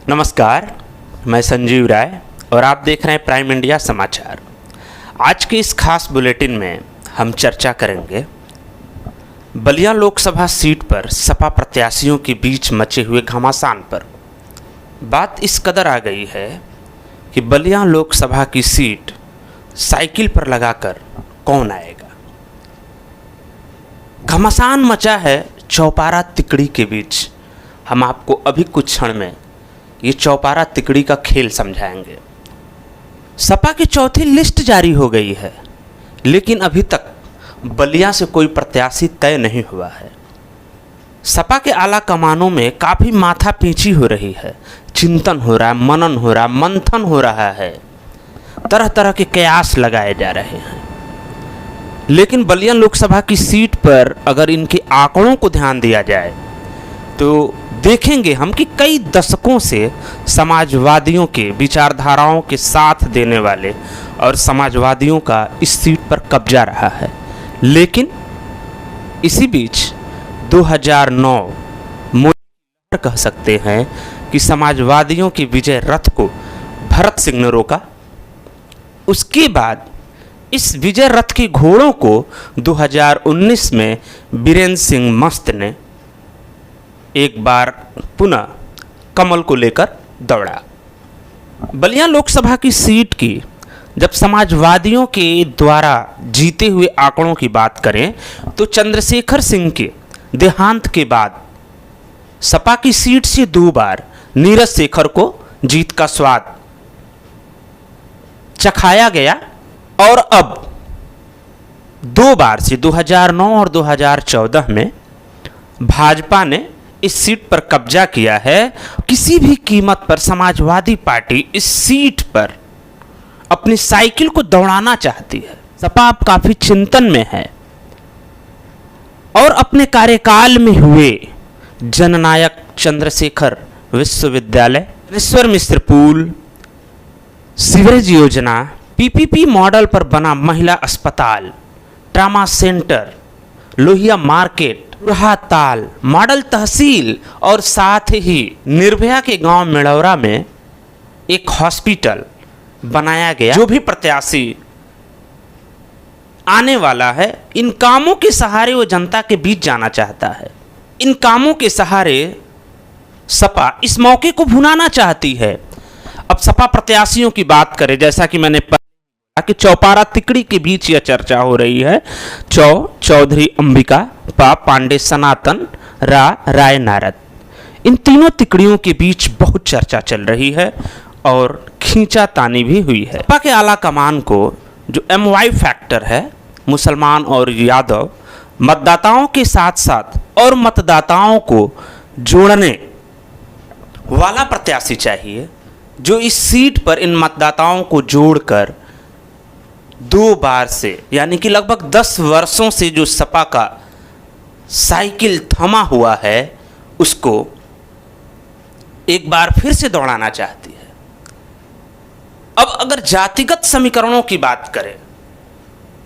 नमस्कार, मैं संजीव राय और आप देख रहे हैं प्राइम इंडिया समाचार। आज के इस खास बुलेटिन में हम चर्चा करेंगे बलिया लोकसभा सीट पर सपा प्रत्याशियों के बीच मचे हुए घमासान पर। बात इस कदर आ गई है कि बलिया लोकसभा की सीट साइकिल पर लगाकर कौन आएगा। घमासान मचा है चौपारा तिकड़ी के बीच। हम आपको अभी कुछ क्षण में ये चौपारा तिकड़ी का खेल समझाएंगे। सपा की चौथी लिस्ट जारी हो गई है, लेकिन अभी तक बलिया से कोई प्रत्याशी तय नहीं हुआ है। सपा के आला कमानों में काफ़ी माथापींची हो रही है, चिंतन हो रहा है, मनन हो रहा है, मंथन हो रहा है, तरह तरह के कयास लगाए जा रहे हैं। लेकिन बलिया लोकसभा की सीट पर अगर इनके आंकड़ों को ध्यान दिया जाए तो देखेंगे हम कि कई दशकों से समाजवादियों के विचारधाराओं के साथ देने वाले और समाजवादियों का इस सीट पर कब्जा रहा है। लेकिन इसी बीच 2009 मोदी कह सकते हैं कि समाजवादियों की विजय रथ को भरत सिंह ने रोका। उसके बाद इस विजय रथ के घोड़ों को 2019 में बीरेंद्र सिंह मस्त ने एक बार पुनः कमल को लेकर दौड़ा। बलिया लोकसभा की सीट की जब समाजवादियों के द्वारा जीते हुए आंकड़ों की बात करें तो चंद्रशेखर सिंह के देहांत के बाद सपा की सीट से 2 बार नीरज शेखर को जीत का स्वाद चखाया गया और अब 2 बार से 2009 और 2014 में भाजपा ने इस सीट पर कब्जा किया है। किसी भी कीमत पर समाजवादी पार्टी इस सीट पर अपनी साइकिल को दौड़ाना चाहती है। सपा अब काफी चिंतन में है और अपने कार्यकाल में हुए जननायक चंद्रशेखर विश्वविद्यालय, ईश्वर मिश्र पुल, सीवरेज योजना, पीपीपी मॉडल पर बना महिला अस्पताल, ट्रामा सेंटर, लोहिया मार्केट, ताल, मॉडल तहसील और साथ ही निर्भया के गांव मेड़ौरा में एक हॉस्पिटल बनाया गया। जो भी प्रत्याशी आने वाला है, इन कामों के सहारे वो जनता के बीच जाना चाहता है। इन कामों के सहारे सपा इस मौके को भुनाना चाहती है। अब सपा प्रत्याशियों की बात करें, जैसा कि मैंने कि चौपारा तिकड़ी के बीच यह चर्चा हो रही है। चौधरी अंबिका, पांडे सनातन, राय नारद, इन तीनों तिकड़ियों के बीच बहुत चर्चा चल रही है और खींचातानी भी हुई है। सपा के आला कमान को जो MY फैक्टर है, मुसलमान और यादव मतदाताओं के साथ साथ और मतदाताओं को जोड़ने वाला प्रत्याशी चाहिए, जो इस सीट पर इन मतदाताओं को जोड़कर 2 बार से यानी कि लगभग 10 वर्षों से जो सपा का साइकिल थमा हुआ है उसको एक बार फिर से दौड़ाना चाहती है। अब अगर जातिगत समीकरणों की बात करें,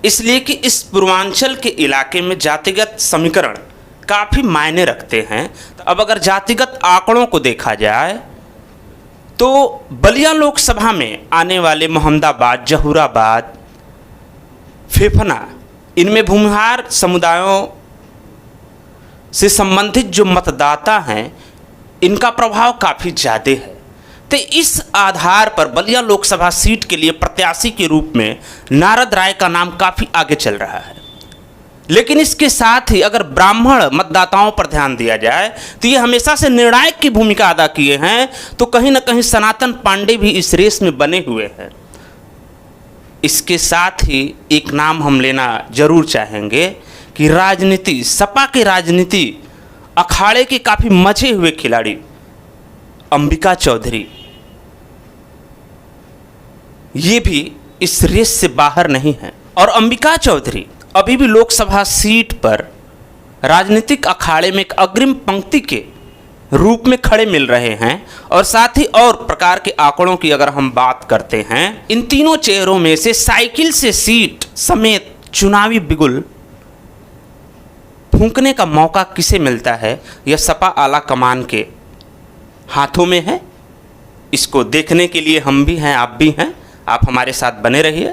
इसलिए कि इस पूर्वांचल के इलाके में जातिगत समीकरण काफ़ी मायने रखते हैं, तो अब अगर जातिगत आंकड़ों को देखा जाए तो बलिया लोकसभा में आने वाले मोहम्मदाबाद, जहूराबाद, फेफना, इनमें भूमिहार समुदायों से संबंधित जो मतदाता हैं, इनका प्रभाव काफ़ी ज़्यादा है। तो इस आधार पर बलिया लोकसभा सीट के लिए प्रत्याशी के रूप में नारद राय का नाम काफ़ी आगे चल रहा है। लेकिन इसके साथ ही अगर ब्राह्मण मतदाताओं पर ध्यान दिया जाए तो ये हमेशा से निर्णायक की भूमिका अदा किए हैं, तो कहीं ना कहीं सनातन पांडे भी इस रेस में बने हुए हैं। इसके साथ ही एक नाम हम लेना जरूर चाहेंगे कि राजनीति, सपा के राजनीति अखाड़े के काफ़ी मचे हुए खिलाड़ी अंबिका चौधरी, ये भी इस रेस से बाहर नहीं है। और अंबिका चौधरी अभी भी लोकसभा सीट पर राजनीतिक अखाड़े में एक अग्रिम पंक्ति के रूप में खड़े मिल रहे हैं। और साथ ही और प्रकार के आंकड़ों की अगर हम बात करते हैं, इन तीनों चेहरों में से साइकिल से सीट समेत चुनावी बिगुल फूंकने का मौका किसे मिलता है, यह सपा आला कमान के हाथों में है इसको देखने के लिए हम भी हैं, आप भी हैं। आप हमारे साथ बने रहिए।